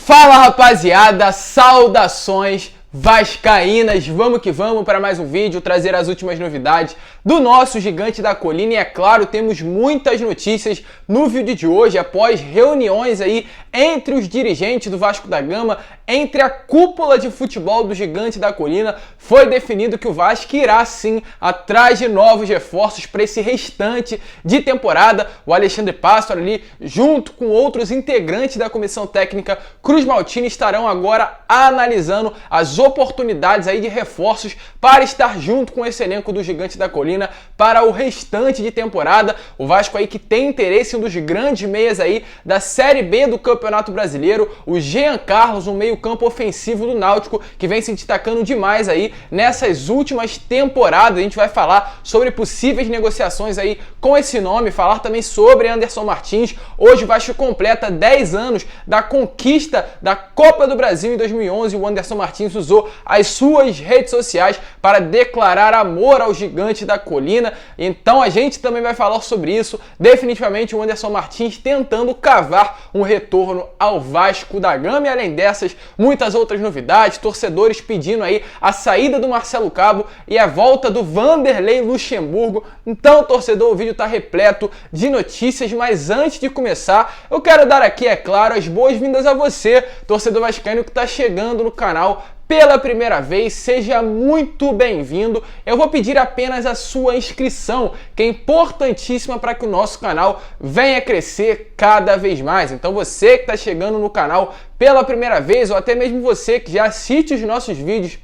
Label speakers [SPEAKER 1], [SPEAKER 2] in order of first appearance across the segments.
[SPEAKER 1] Fala, rapaziada, saudações vascaínas, vamos que vamos para mais um vídeo, trazer as últimas novidades do nosso Gigante da Colina. E é claro, temos muitas notícias no vídeo de hoje, após reuniões aí entre os dirigentes do Vasco da Gama, entre a cúpula de futebol do Gigante da Colina. Foi definido que o Vasco irá sim atrás de novos reforços para esse restante de temporada. O Alexandre Pássaro ali, junto com outros integrantes da comissão técnica Cruz Maltina, estarão agora analisando as oportunidades aí de reforços para estar junto com esse elenco do Gigante da Colina para o restante de temporada. O Vasco aí que tem interesse em um dos grandes meias aí da Série B do Campeonato Brasileiro, o Jean Carlos, um meio-campo ofensivo do Náutico, que vem se destacando demais aí nessas últimas temporadas. A gente vai falar sobre possíveis negociações aí com esse nome, falar também sobre Anderson Martins. Hoje o Vasco completa 10 anos da conquista da Copa do Brasil em 2011. O Anderson Martins usou as suas redes sociais para declarar amor ao Gigante da Colina. Então a gente também vai falar sobre isso. Definitivamente o Anderson Martins tentando cavar um retorno ao Vasco da Gama. E além dessas, muitas outras novidades, torcedores pedindo aí a saída do Marcelo Cabo e a volta do Vanderlei Luxemburgo. Então, torcedor, o vídeo está repleto de notícias, mas antes de começar, eu quero dar aqui, é claro, as boas-vindas a você, torcedor vascaíno que está chegando no canal pela primeira vez. Seja muito bem-vindo. Eu vou pedir apenas a sua inscrição, que é importantíssima para que o nosso canal venha crescer cada vez mais. Então você que está chegando no canal pela primeira vez, ou até mesmo você que já assiste os nossos vídeos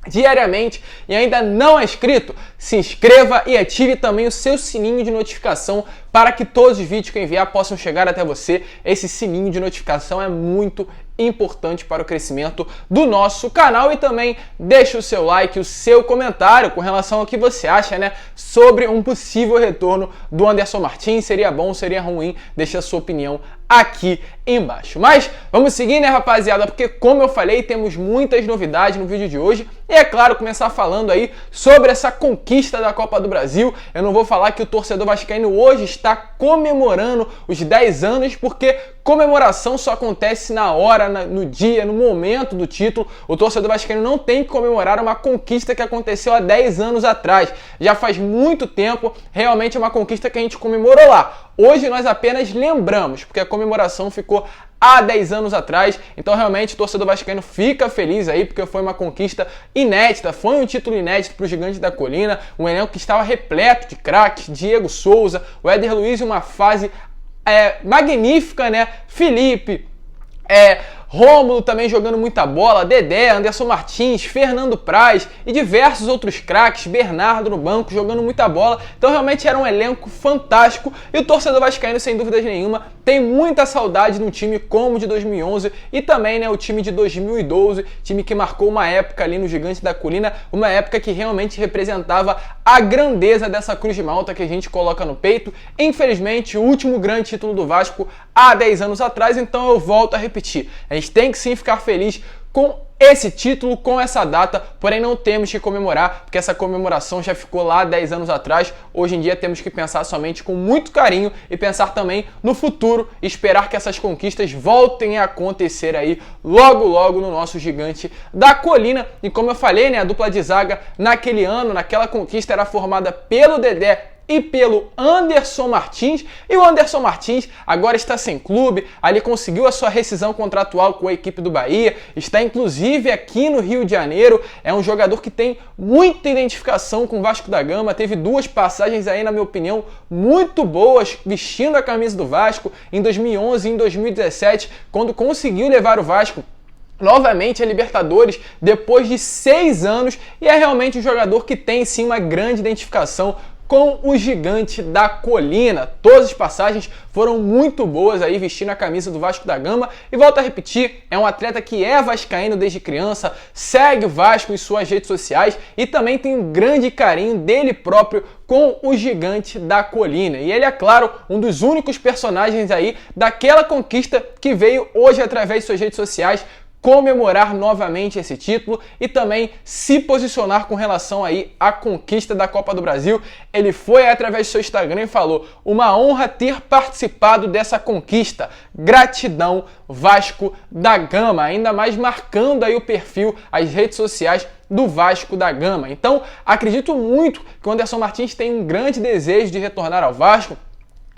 [SPEAKER 1] diariamente e ainda não é inscrito, se inscreva e ative também o seu sininho de notificação para que todos os vídeos que eu enviar possam chegar até você. Esse sininho de notificação é muito importante para o crescimento do nosso canal. E também deixa o seu like, o seu comentário com relação ao que você acha, né, sobre um possível retorno do Anderson Martins. Seria bom, seria ruim? Deixa a sua opinião aqui embaixo. Mas vamos seguir, né, rapaziada, porque como eu falei, temos muitas novidades no vídeo de hoje. E é claro, começar falando aí sobre essa conquista da Copa do Brasil. Eu não vou falar que o torcedor vascaíno hoje está comemorando os 10 anos, porque comemoração só acontece na hora, no dia, no momento do título. O torcedor vascaíno não tem que comemorar uma conquista que aconteceu há 10 anos atrás. Já faz muito tempo, realmente é uma conquista que a gente comemorou lá. Hoje nós apenas lembramos, porque a comemoração ficou há 10 anos atrás. Então realmente o torcedor vascaíno fica feliz aí, porque foi uma conquista inédita, foi um título inédito para o Gigante da Colina, um elenco que estava repleto de craques, Diego Souza, o Éder Luiz em uma fase magnífica, né? Felipe, Rômulo também jogando muita bola, Dedé, Anderson Martins, Fernando Praz e diversos outros craques, Bernardo no banco jogando muita bola. Então realmente era um elenco fantástico e o torcedor vascaíno, sem dúvida nenhuma, tem muita saudade de um time como o de 2011 e também, né, o time de 2012, time que marcou uma época ali no Gigante da Colina, uma época que realmente representava a grandeza dessa Cruz de Malta que a gente coloca no peito. Infelizmente, o último grande título do Vasco há 10 anos atrás, então eu volto a repetir. A gente tem que sim ficar feliz com esse título, com essa data, porém não temos que comemorar, porque essa comemoração já ficou lá 10 anos atrás. Hoje em dia temos que pensar somente com muito carinho e pensar também no futuro, e esperar que essas conquistas voltem a acontecer aí logo logo no nosso Gigante da Colina. E como eu falei, né, a dupla de zaga naquele ano, naquela conquista, era formada pelo Dedé e pelo Anderson Martins, e o Anderson Martins agora está sem clube, ali conseguiu a sua rescisão contratual com a equipe do Bahia, está inclusive aqui no Rio de Janeiro. É um jogador que tem muita identificação com o Vasco da Gama, teve duas passagens aí, na minha opinião, muito boas, vestindo a camisa do Vasco, em 2011 e em 2017, quando conseguiu levar o Vasco novamente a Libertadores depois de 6 anos, e é realmente um jogador que tem sim uma grande identificação com o Gigante da Colina. Todas as passagens foram muito boas aí, vestindo a camisa do Vasco da Gama. E volto a repetir, é um atleta que é vascaíno desde criança, segue o Vasco em suas redes sociais e também tem um grande carinho dele próprio com o Gigante da Colina. E ele é, claro, um dos únicos personagens aí daquela conquista que veio hoje através de suas redes sociais comemorar novamente esse título e também se posicionar com relação aí à conquista da Copa do Brasil. Ele foi através do seu Instagram e falou: uma honra ter participado dessa conquista. Gratidão, Vasco da Gama. Ainda mais marcando aí o perfil, as redes sociais do Vasco da Gama. Então, acredito muito que o Anderson Martins tem um grande desejo de retornar ao Vasco.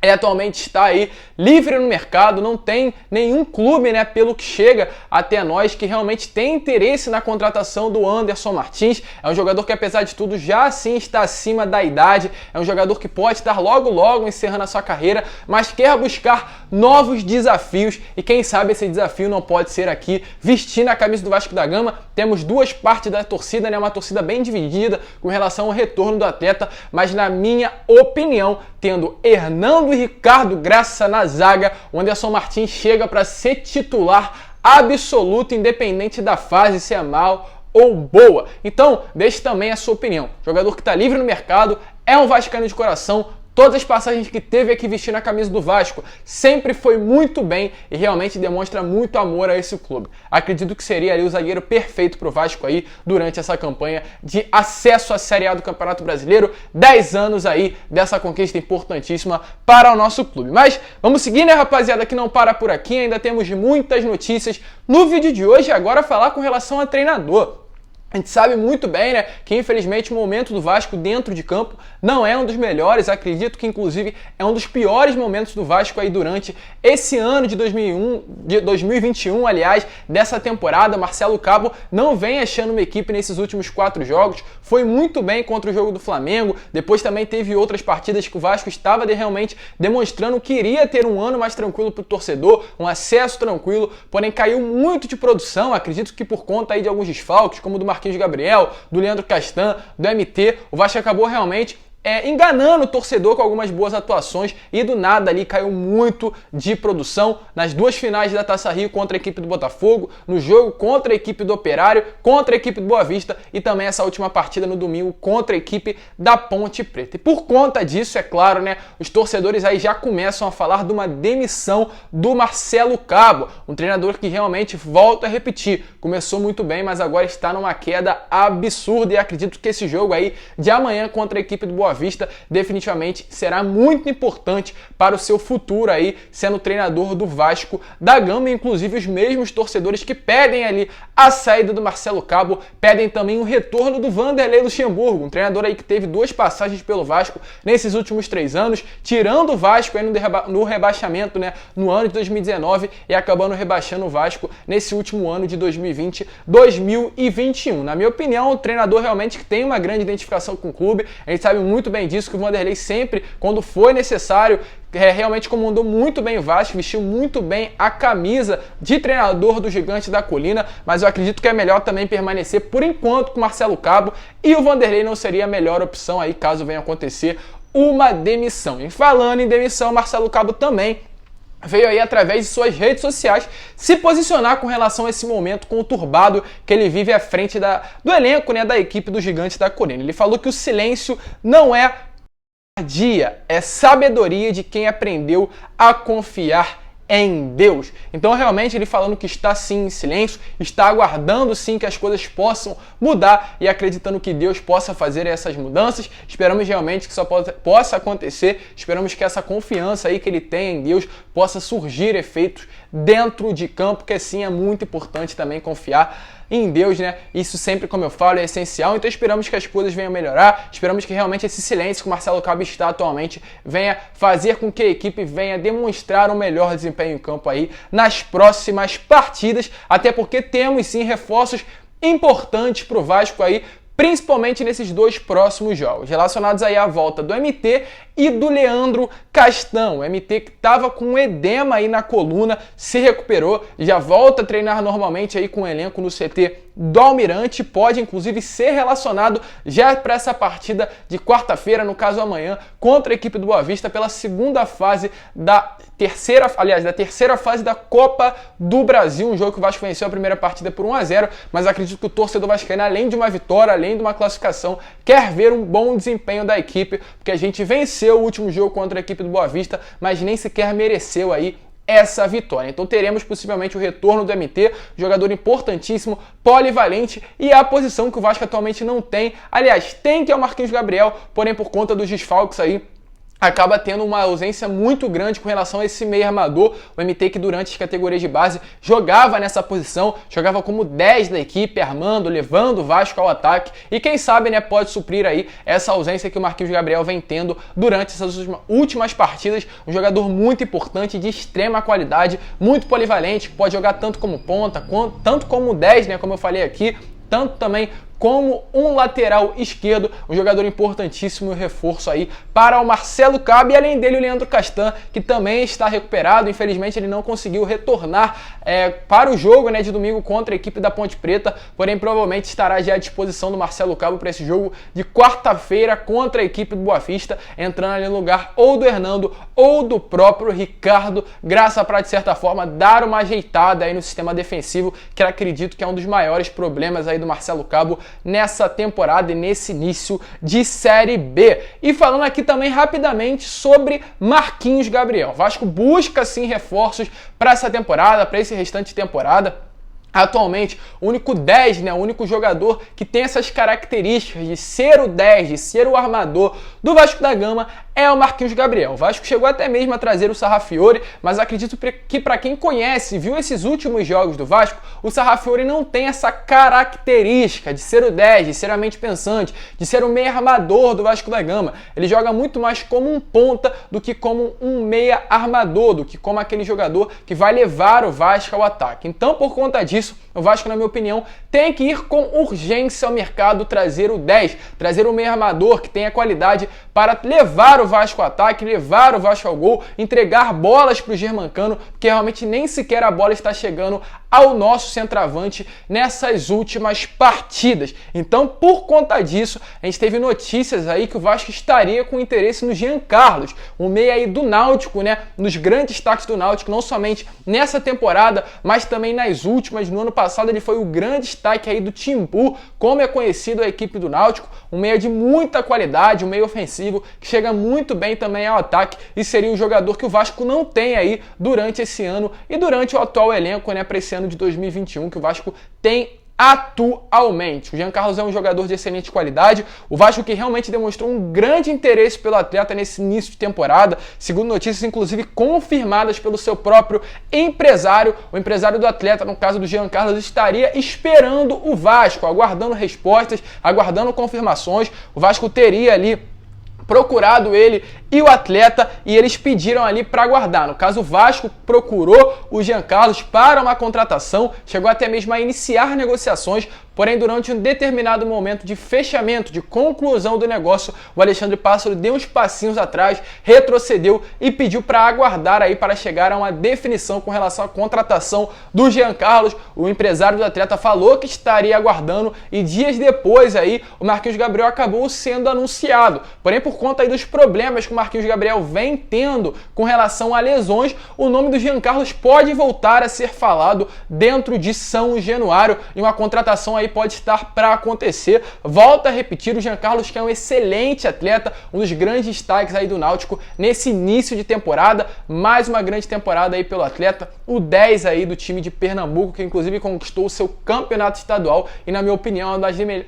[SPEAKER 1] Ele atualmente está aí livre no mercado, não tem nenhum clube, né, pelo que chega até nós, que realmente tem interesse na contratação do Anderson Martins. É um jogador que, apesar de tudo, já sim está acima da idade, é um jogador que pode estar logo encerrando a sua carreira, mas quer buscar novos desafios e quem sabe esse desafio não pode ser aqui vestindo a camisa do Vasco da Gama. Temos duas partes da torcida, né, uma torcida bem dividida com relação ao retorno do atleta, mas na minha opinião, tendo Hernando e Ricardo Graça na zaga, o Anderson Martins chega para ser titular absoluto, independente da fase, se é mal ou boa. Então, deixe também a sua opinião. Jogador que está livre no mercado, é um vascaíno de coração. Todas as passagens que teve aqui vestindo a camisa do Vasco sempre foi muito bem e realmente demonstra muito amor a esse clube. Acredito que seria ali o zagueiro perfeito para o Vasco aí durante essa campanha de acesso à Série A do Campeonato Brasileiro. 10 anos aí dessa conquista importantíssima para o nosso clube. Mas vamos seguir, né, rapaziada, que não para por aqui. Ainda temos muitas notícias no vídeo de hoje. Agora falar com relação a treinador. A gente sabe muito bem, né, que infelizmente o momento do Vasco dentro de campo não é um dos melhores. Acredito que inclusive é um dos piores momentos do Vasco aí durante esse ano de 2021, aliás, dessa temporada. Marcelo Cabo não vem achando uma equipe nesses últimos 4 jogos, foi muito bem contra o jogo do Flamengo, depois também teve outras partidas que o Vasco estava realmente demonstrando que iria ter um ano mais tranquilo para o torcedor, um acesso tranquilo, porém caiu muito de produção. Acredito que por conta aí de alguns desfalques, como o do Marquinhos Gabriel, do Leandro Castan, do MT, o Vasco acabou realmente enganando o torcedor com algumas boas atuações e do nada ali caiu muito de produção nas duas finais da Taça Rio contra a equipe do Botafogo, no jogo contra a equipe do Operário, contra a equipe do Boa Vista e também essa última partida no domingo contra a equipe da Ponte Preta. E por conta disso, é claro, né, os torcedores aí já começam a falar de uma demissão do Marcelo Cabo, um treinador que realmente, volta a repetir, começou muito bem, mas agora está numa queda absurda e acredito que esse jogo aí de amanhã contra a equipe do Boa Vista definitivamente será muito importante para o seu futuro aí sendo treinador do Vasco da Gama. Inclusive os mesmos torcedores que pedem ali a saída do Marcelo Cabo pedem também o retorno do Vanderlei Luxemburgo, um treinador aí que teve 2 passagens pelo Vasco nesses últimos 3 anos, tirando o Vasco aí no rebaixamento, né, no ano de 2019 e acabando rebaixando o Vasco nesse último ano de 2020-2021. Na minha opinião, o treinador realmente que tem uma grande identificação com o clube. A gente sabe muito bem disso, que o Vanderlei sempre, quando foi necessário, realmente comandou muito bem o Vasco, vestiu muito bem a camisa de treinador do Gigante da Colina, mas eu acredito que é melhor também permanecer por enquanto com o Marcelo Cabo e o Vanderlei não seria a melhor opção aí caso venha acontecer uma demissão. E falando em demissão, Marcelo Cabo também veio aí através de suas redes sociais se posicionar com relação a esse momento conturbado que ele vive à frente do elenco, né, da equipe do Gigante da Colina. Ele falou que o silêncio não é covardia, é sabedoria de quem aprendeu a confiar em Deus. Então realmente ele falando que está sim em silêncio, está aguardando sim que as coisas possam mudar e acreditando que Deus possa fazer essas mudanças. Esperamos realmente que isso possa acontecer, esperamos que essa confiança aí que ele tem em Deus possa surgir efeitos dentro de campo, que assim é muito importante também confiar em Deus, né? Isso sempre, como eu falo, é essencial. Então esperamos que as coisas venham melhorar, esperamos que realmente esse silêncio que o Marcelo Cabo está atualmente venha fazer com que a equipe venha demonstrar um melhor desempenho em campo aí nas próximas partidas, até porque temos sim reforços importantes para o Vasco aí, principalmente nesses 2 próximos jogos, relacionados aí à volta do MT e do Leandro Castan. O MT que estava com um edema aí na coluna, se recuperou, já volta a treinar normalmente aí com o elenco no CT do Almirante, pode inclusive ser relacionado já para essa partida de quarta-feira, no caso amanhã, contra a equipe do Boa Vista pela segunda fase da terceira fase da Copa do Brasil, um jogo que o Vasco venceu a primeira partida por 1-0, mas acredito que o torcedor vascaíno, além de uma vitória, além de uma classificação, quer ver um bom desempenho da equipe, porque a gente venceu o último jogo contra a equipe do Boa Vista, mas nem sequer mereceu aí essa vitória. Então teremos possivelmente o retorno do MT, jogador importantíssimo, polivalente, e é a posição que o Vasco atualmente não tem. Aliás, tem, que é o Marquinhos Gabriel, porém por conta dos desfalques aí, acaba tendo uma ausência muito grande com relação a esse meio armador. O MT, que durante as categorias de base jogava nessa posição, jogava como 10 da equipe, armando, levando o Vasco ao ataque, e quem sabe, né, pode suprir aí essa ausência que o Marquinhos Gabriel vem tendo durante essas últimas partidas. Um jogador muito importante, de extrema qualidade, muito polivalente, que pode jogar tanto como ponta, tanto como 10, né, como eu falei aqui, tanto também como um lateral esquerdo, um jogador importantíssimo, reforço aí para o Marcelo Cabo, e além dele o Leandro Castan, que também está recuperado. Infelizmente ele não conseguiu retornar para o jogo, né, de domingo contra a equipe da Ponte Preta, porém provavelmente estará já à disposição do Marcelo Cabo para esse jogo de quarta-feira contra a equipe do Boa Vista, entrando ali no lugar ou do Hernando ou do próprio Ricardo Graça, para de certa forma dar uma ajeitada aí no sistema defensivo, que eu acredito que é um dos maiores problemas aí do Marcelo Cabo nessa temporada e nesse início de Série B. E falando aqui também rapidamente sobre Marquinhos Gabriel. Vasco busca sim reforços para essa temporada, para esse restante de temporada. Atualmente, o único 10, né, o único jogador que tem essas características de ser o 10, de ser o armador do Vasco da Gama é o Marquinhos Gabriel. O Vasco chegou até mesmo a trazer o Sarrafiore, mas acredito que para quem conhece, viu esses últimos jogos do Vasco, o Sarrafiore não tem essa característica de ser o 10, de ser a mente pensante, de ser o meia armador do Vasco da Gama. Ele joga muito mais como um ponta do que como um meia armador, do que como aquele jogador que vai levar o Vasco ao ataque. Então, por conta disso, o Vasco, na minha opinião, tem que ir com urgência ao mercado, trazer o 10, trazer o meio armador que tenha qualidade para levar o Vasco ao ataque, levar o Vasco ao gol, entregar bolas para o Germancano, porque realmente nem sequer a bola está chegando ao nosso centroavante nessas últimas partidas. Então, por conta disso, a gente teve notícias aí que o Vasco estaria com interesse no Jean Carlos, um meia aí do Náutico, né, nos grandes destaques do Náutico, não somente nessa temporada, mas também nas últimas. No ano passado ele foi o grande destaque aí do Timbu, como é conhecido a equipe do Náutico, um meia de muita qualidade, um meia ofensivo que chega muito bem também ao ataque, e seria um jogador que o Vasco não tem aí durante esse ano e durante o atual elenco, né, para esse ano de 2021 que o Vasco tem atualmente. O Jean Carlos é um jogador de excelente qualidade, o Vasco que realmente demonstrou um grande interesse pelo atleta nesse início de temporada, segundo notícias inclusive confirmadas pelo seu próprio empresário. O empresário do atleta, no caso do Jean Carlos, estaria esperando o Vasco, aguardando respostas, aguardando confirmações. O Vasco teria ali procurado ele e o atleta, e eles pediram ali para aguardar. No caso, o Vasco procurou o Jean Carlos para uma contratação, chegou até mesmo a iniciar negociações, porém durante um determinado momento de fechamento, de conclusão do negócio, o Alexandre Pássaro deu uns passinhos atrás, retrocedeu e pediu para aguardar aí para chegar a uma definição com relação à contratação do Jean Carlos. O empresário do atleta falou que estaria aguardando, e dias depois aí o Marquinhos Gabriel acabou sendo anunciado. Porém, por conta aí dos problemas que o Marquinhos Gabriel vem tendo com relação a lesões, o nome do Jean Carlos pode voltar a ser falado dentro de São Januário, e uma contratação aí pode estar para acontecer. Volta a repetir, o Jean Carlos, que é um excelente atleta, um dos grandes destaques aí do Náutico nesse início de temporada, mais uma grande temporada aí pelo atleta, o 10 aí do time de Pernambuco, que inclusive conquistou o seu campeonato estadual e, na minha opinião,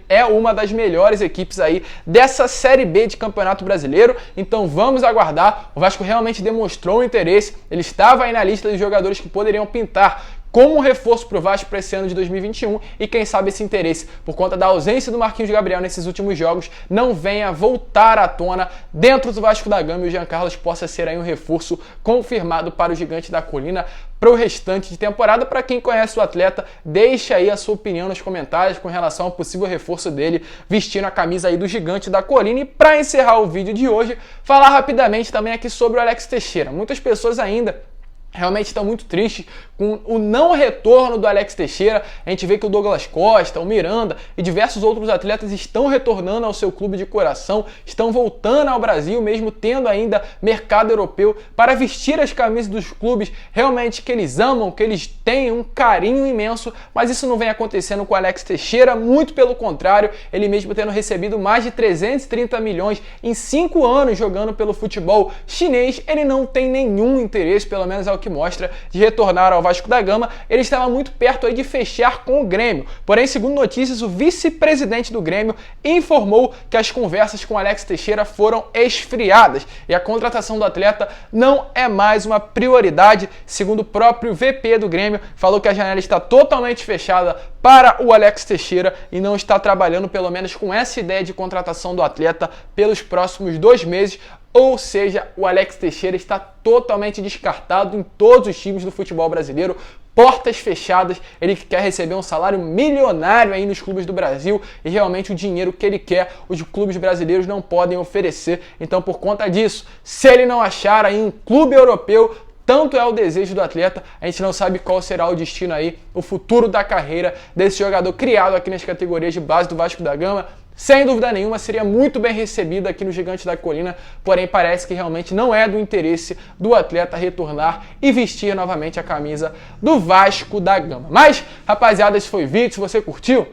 [SPEAKER 1] é uma das melhores equipes aí dessa Série B de Campeonato Brasileiro. Então vamos aguardar. O Vasco realmente demonstrou interesse, ele estava aí na lista de jogadores que poderiam pintar como um reforço para o Vasco para esse ano de 2021, e quem sabe esse interesse, por conta da ausência do Marquinhos Gabriel nesses últimos jogos, não venha voltar à tona dentro do Vasco da Gama, e o Jean Carlos possa ser aí um reforço confirmado para o Gigante da Colina para o restante de temporada. Para quem conhece o atleta, deixa aí a sua opinião nos comentários com relação ao possível reforço dele vestindo a camisa aí do Gigante da Colina. E para encerrar o vídeo de hoje, falar rapidamente também aqui sobre o Alex Teixeira. Muitas pessoas ainda realmente estão muito tristes com o não retorno do Alex Teixeira. A gente vê que o Douglas Costa, o Miranda e diversos outros atletas estão retornando ao seu clube de coração, estão voltando ao Brasil, mesmo tendo ainda mercado europeu, para vestir as camisas dos clubes realmente que eles amam, que eles têm um carinho imenso, mas isso não vem acontecendo com o Alex Teixeira, muito pelo contrário, ele mesmo tendo recebido mais de 330 milhões em 5 anos jogando pelo futebol chinês, ele não tem nenhum interesse, pelo menos é o que mostra, de retornar ao Vasco da Gama. Ele estava muito perto aí de fechar com o Grêmio. Porém, segundo notícias, o vice-presidente do Grêmio informou que as conversas com Alex Teixeira foram esfriadas e a contratação do atleta não é mais uma prioridade. Segundo o próprio VP do Grêmio, falou que a janela está totalmente fechada para o Alex Teixeira e não está trabalhando pelo menos com essa ideia de contratação do atleta pelos próximos 2 meses. Ou seja, o Alex Teixeira está totalmente descartado em todos os times do futebol brasileiro. Portas fechadas, ele quer receber um salário milionário aí nos clubes do Brasil e realmente o dinheiro que ele quer, os clubes brasileiros não podem oferecer. Então, por conta disso, se ele não achar aí um clube europeu, tanto é o desejo do atleta, a gente não sabe qual será o destino aí, o futuro da carreira desse jogador criado aqui nas categorias de base do Vasco da Gama. Sem dúvida nenhuma, seria muito bem recebido aqui no Gigante da Colina, porém parece que realmente não é do interesse do atleta retornar e vestir novamente a camisa do Vasco da Gama. Mas, rapaziada, esse foi o vídeo. Se você curtiu,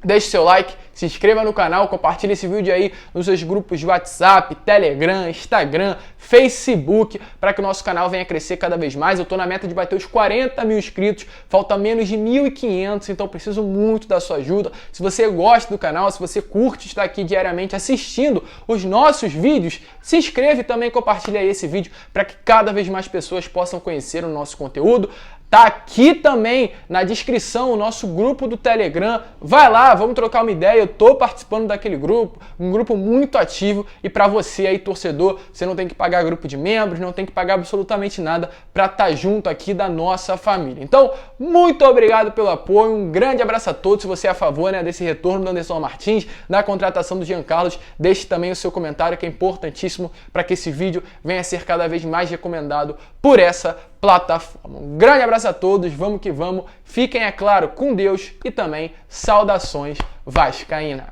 [SPEAKER 1] deixe seu like, se inscreva no canal, compartilhe esse vídeo aí nos seus grupos de WhatsApp, Telegram, Instagram, Facebook, para que o nosso canal venha crescer cada vez mais. Eu estou na meta de bater os 40 mil inscritos, falta menos de 1.500, então preciso muito da sua ajuda. Se você gosta do canal, se você curte estar aqui diariamente assistindo os nossos vídeos, se inscreve e também compartilha aí esse vídeo para que cada vez mais pessoas possam conhecer o nosso conteúdo. Tá aqui também na descrição o nosso grupo do Telegram. Vai lá, vamos trocar uma ideia. Eu tô participando daquele grupo, um grupo muito ativo. E para você aí, torcedor, você não tem que pagar grupo de membros, não tem que pagar absolutamente nada para estar junto aqui da nossa família. Então, muito obrigado pelo apoio, um grande abraço a todos. Se você é a favor, né, desse retorno do Anderson Martins, da contratação do Jean Carlos, deixe também o seu comentário, que é importantíssimo para que esse vídeo venha a ser cada vez mais recomendado por essa plataforma. Um grande abraço a todos, vamos que vamos, fiquem, é claro, com Deus e também saudações vascaínas.